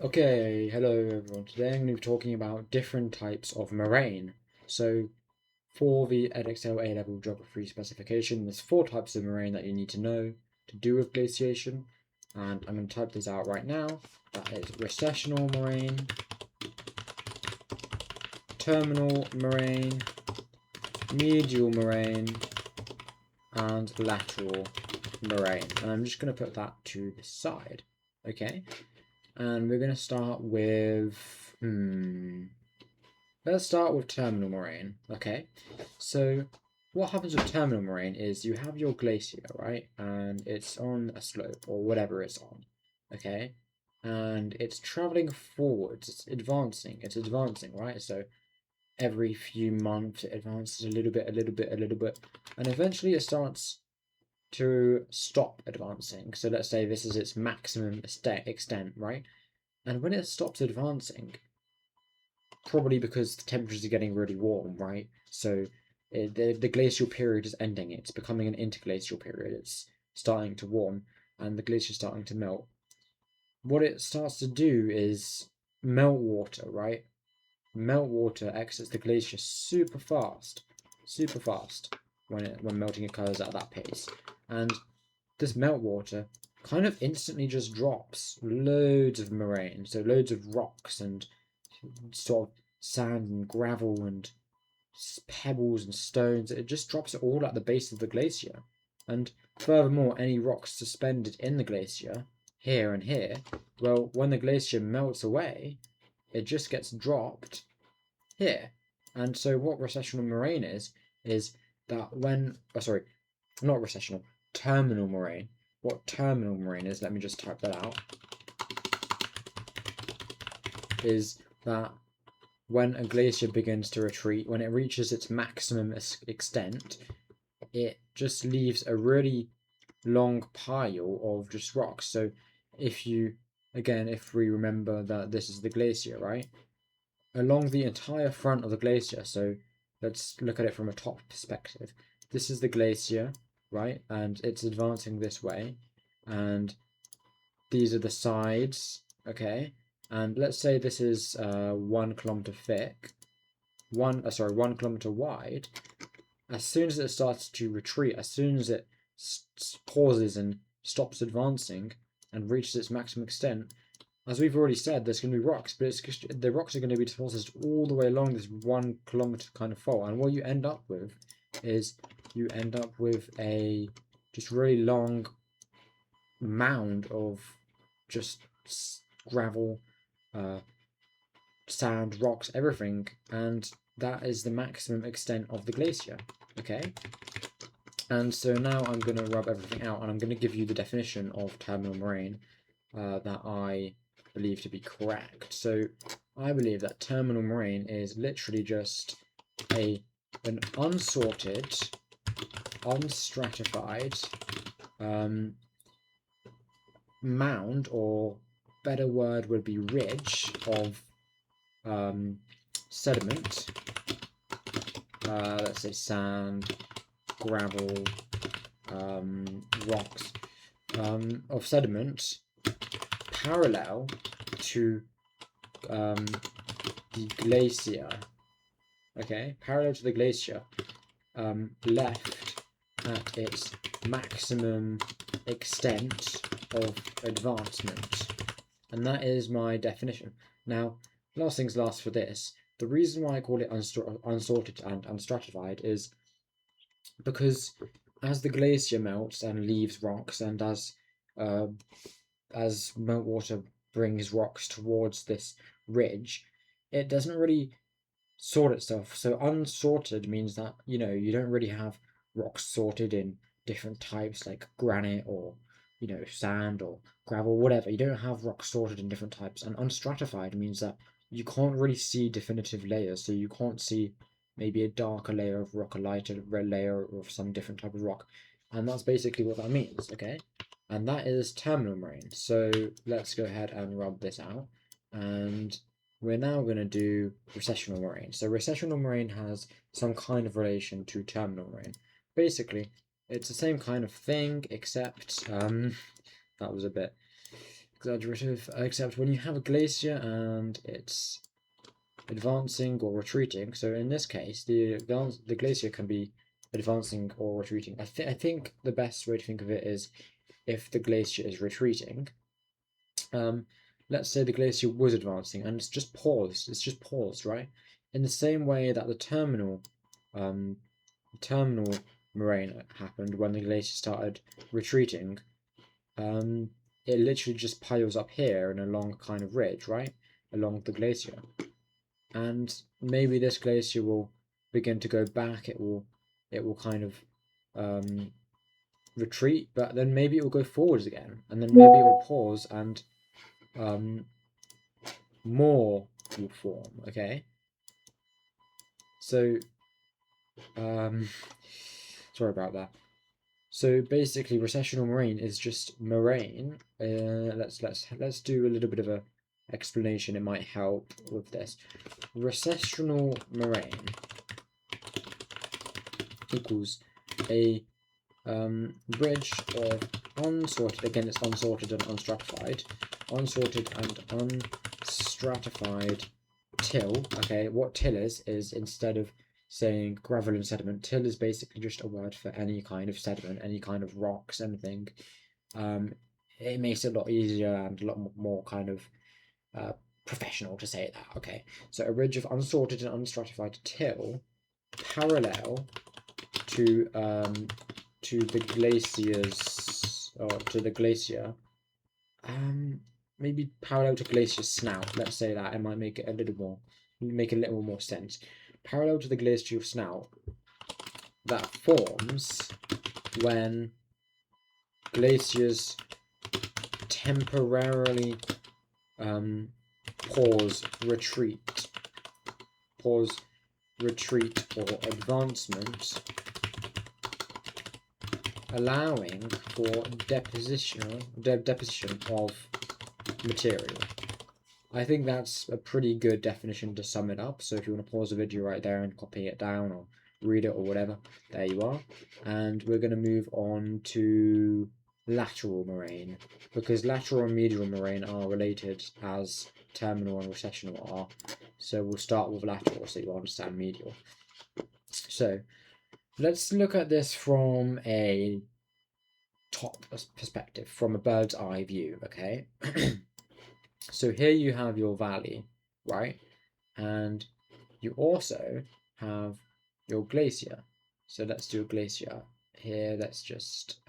Okay, hello everyone. Today I'm going to be talking about different types of moraine. So, for the Edexcel A-level geography specification, there's 4 types of moraine that you need to know to do with glaciation, and I'm going to type this out right now. That is recessional moraine, terminal moraine, medial moraine, and lateral moraine. And I'm just going to put that to the side. Okay, and we're going to start with let's start with terminal moraine. Okay, so what happens with terminal moraine is you have your glacier, right? And it's on a slope or whatever it's on. Okay, and it's traveling forwards, it's advancing, right? So every few months it advances a little bit, a little bit, a little bit, and eventually it starts to stop advancing. So let's say this is its maximum extent, right? And when it stops advancing, probably because the temperatures are getting really warm, right? So the glacial period is ending. It's becoming an interglacial period. It's starting to warm, and the glacier is starting to melt. What it starts to do is melt water, right? Melt water exits the glacier super fast when melting occurs at that pace, and this meltwater kind of instantly just drops loads of moraine, so loads of rocks and sort of sand and gravel and pebbles and stones. It just drops it all at the base of the glacier. And furthermore, any rocks suspended in the glacier, here and here, well, when the glacier melts away, it just gets dropped here. And so what recessional moraine is that when, oh, sorry, not recessional, terminal moraine. What terminal moraine is, let me just type that out, is that when a glacier begins to retreat, when it reaches its maximum extent, it just leaves a really long pile of just rocks. So if you, again, if we remember that this is the glacier, right? Along the entire front of the glacier, so let's look at it from a top perspective. This is the glacier, right? And it's advancing this way. And these are the sides, okay? And let's say this is 1 kilometer thick, 1 kilometer wide. As soon as it starts to retreat, as soon as it pauses and stops advancing and reaches its maximum extent, as we've already said, there's going to be rocks, but the rocks are going to be deposited all the way along this 1 kilometer kind of fault. And what you end up with is you end up with a just really long mound of just gravel, uh, sand, rocks, everything, and that is the maximum extent of the glacier. Okay, and so now I'm going to rub everything out, and I'm going to give you the definition of terminal moraine that I believe to be correct. So I believe that terminal moraine is literally just an unsorted, unstratified mound, or better word would be ridge of sediment. Let's say sand, gravel, rocks, of sediment parallel to the glacier. Okay, parallel to the glacier, left at its maximum extent of advancement. And that is my definition. Now, last things last for this. The reason why I call it unsorted and unstratified is because as the glacier melts and leaves rocks, and uh, as meltwater brings rocks towards this ridge, it doesn't really sort itself. So unsorted means that you don't really have rocks sorted in different types like granite or sand or gravel, whatever. You don't have rocks sorted in different types. And unstratified means that you can't really see definitive layers. So you can't see maybe a darker layer of rock, a lighter red layer of some different type of rock. And that's basically what that means, okay? And that is terminal moraine. So let's go ahead and rub this out. And we're now going to do recessional moraine. So recessional moraine has some kind of relation to terminal moraine. Basically, it's the same kind of thing, except that was a bit exaggerative, except when you have a glacier and it's advancing or retreating. So in this case, the glacier can be advancing or retreating. I think the best way to think of it is if the glacier is retreating. Let's say the glacier was advancing and it's just paused. It's just paused, right? In the same way that the terminal moraine happened when the glacier started retreating. It literally just piles up here in a long kind of ridge, right, along the glacier. And maybe this glacier will begin to go back. It will kind of retreat, but then maybe it will go forwards again, and then maybe it will pause and more will form. Okay, so sorry about that. So basically, recessional moraine is just moraine. Let's do a little bit of a explanation. It might help with this. Recessional moraine equals a bridge of unsorted. Again, it's unsorted and unstratified. Unsorted and unstratified till. Okay, what till is instead of saying gravel and sediment, till is basically just a word for any kind of sediment, any kind of rocks, anything. It makes it a lot easier and a lot more kind of professional to say that. Okay, so a ridge of unsorted and unstratified till parallel to the glaciers, or to the glacier, maybe parallel to glacier snout. Let's say that. It might make it a little more sense. Parallel to the glacial snout that forms when glaciers temporarily pause, retreat, or advancement, allowing for deposition of material. I think that's a pretty good definition to sum it up. So if you want to pause the video right there and copy it down or read it or whatever, there you are. And we're going to move on to lateral moraine, because lateral and medial moraine are related as terminal and recessional are. So we'll start with lateral so you understand medial. So let's look at this from a top perspective, from a bird's eye view, okay? So here you have your valley, right? And you also have your glacier. So let's do a glacier. Here, let's just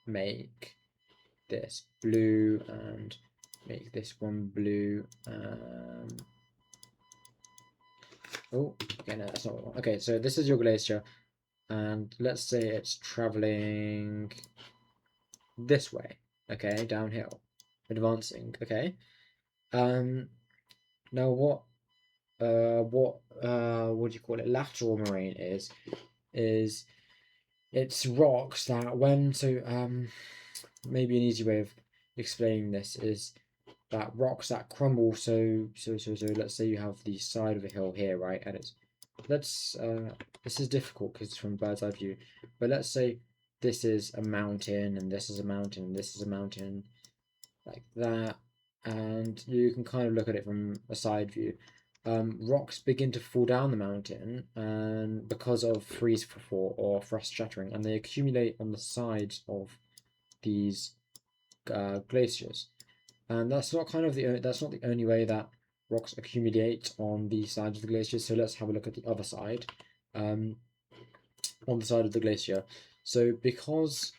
make this blue and make this one blue. Oh, okay, no, that's not what I want. Okay, so this is your glacier. And let's say it's traveling this way, okay, downhill, advancing, okay. Now what do you call it? Lateral moraine is it's rocks that maybe an easy way of explaining this is that rocks that crumble. So let's say you have the side of a hill here, right? And this is difficult because it's from a bird's eye view, but let's say this is a mountain and this is a mountain and this is a mountain, like that, and you can kind of look at it from a side view. Rocks begin to fall down the mountain and because of freeze fall or frost shattering, and they accumulate on the sides of these glaciers. And that's not the only way that rocks accumulate on the sides of the glaciers. So let's have a look at the other side, on the side of the glacier. So because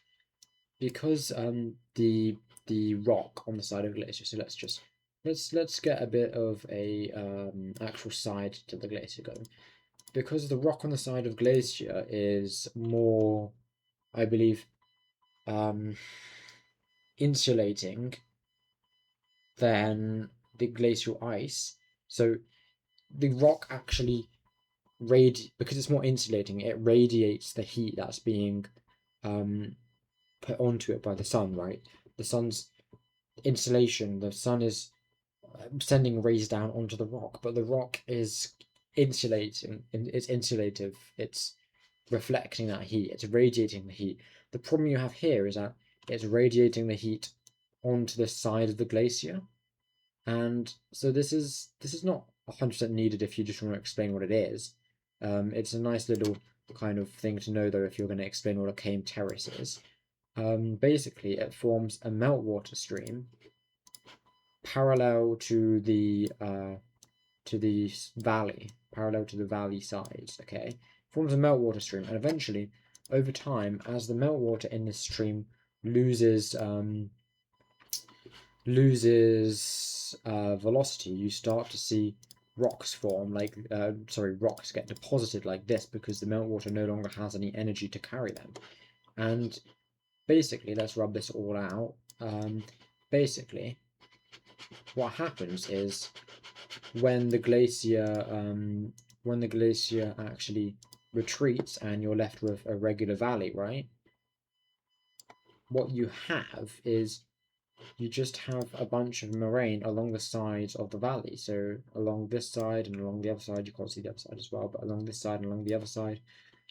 the rock on the side of the glacier. So let's get a bit of a actual side to the glacier going. Because the rock on the side of glacier is more, I believe, insulating than the glacial ice. So the rock actually because it's more insulating, it radiates the heat that's being put onto it by the sun, right? The sun's insulation, the sun is sending rays down onto the rock, but the rock is insulating, it's insulative, it's reflecting that heat, it's radiating the heat. The problem you have here is that it's radiating the heat onto the side of the glacier. And so this is not 100% needed if you just want to explain what it is. It's a nice little kind of thing to know though if you're going to explain what a Kame terrace is. Basically, it forms a meltwater stream parallel to the valley, parallel to the valley sides. Okay, forms a meltwater stream, and eventually, over time, as the meltwater in this stream loses velocity, you start to see rocks form, like rocks get deposited like this because the meltwater no longer has any energy to carry them. And basically, let's rub this all out. Basically, what happens is when the glacier actually retreats and you're left with a regular valley, right? What you have is you just have a bunch of moraine along the sides of the valley. So along this side and along the other side, you can't see the other side as well, but along this side and along the other side,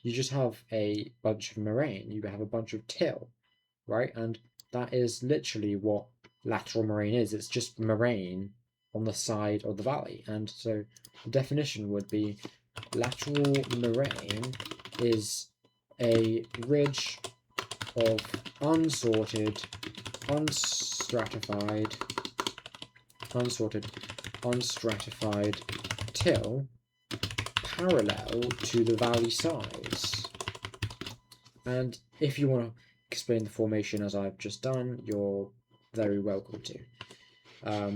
you just have a bunch of moraine. You have a bunch of till, right? And that is literally what lateral moraine is. It's just moraine on the side of the valley. And so the definition would be lateral moraine is a ridge of unsorted, unstratified till parallel to the valley sides. And if you want to explain the formation as I've just done, you're very welcome to.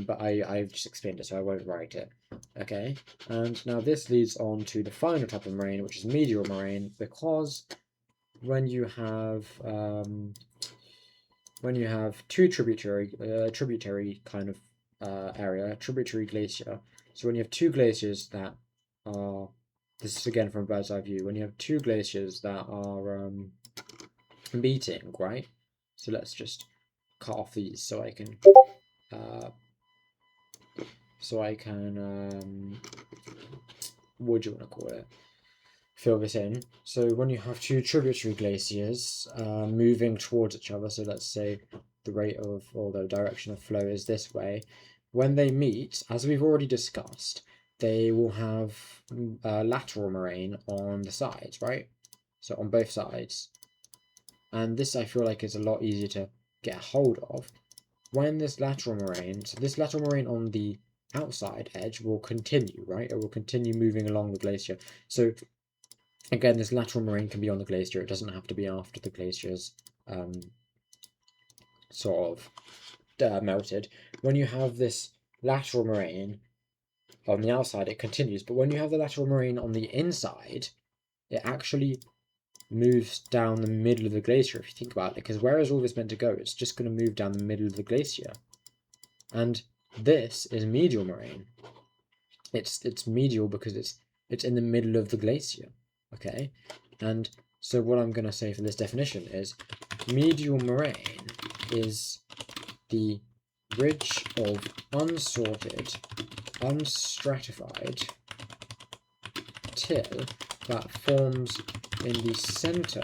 But I've just explained it, so I won't write it. Okay, and now this leads on to the final type of moraine, which is medial moraine, because when you have two tributary kind of area, tributary glacier. So when you have two glaciers that are, this is again from a bird's eye view, when you have two glaciers that are meeting, right? So let's just cut off these so I can what do you want to call it? Fill this in. So when you have two tributary glaciers moving towards each other, so let's say the rate of, or the direction of flow is this way, when they meet, as we've already discussed, they will have lateral moraine on the sides, right? So on both sides. And this I feel like is a lot easier to get a hold of. When this lateral moraine, so this lateral moraine on the outside edge will continue, right? It will continue moving along the glacier. So again, this lateral moraine can be on the glacier. It doesn't have to be after the glacier's sort of melted. When you have this lateral moraine on the outside, it continues. But when you have the lateral moraine on the inside, it actually moves down the middle of the glacier, if you think about it. Because where is all this meant to go? It's just going to move down the middle of the glacier. And this is medial moraine. It's medial because it's in the middle of the glacier. Okay, and so what I'm going to say for this definition is medial moraine is the ridge of unsorted, unstratified till that forms in the center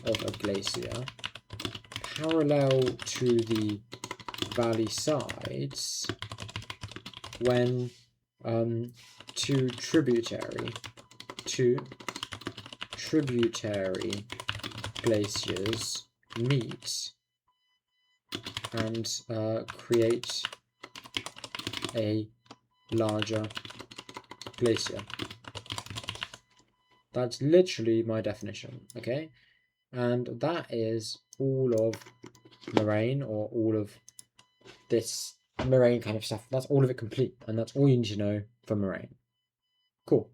of a glacier parallel to the valley sides when two tributary glaciers meet and create a larger glacier. That's literally my definition, okay? And that is all of moraine, or all of this moraine kind of stuff. That's all of it complete, and that's all you need to know for moraine. Cool.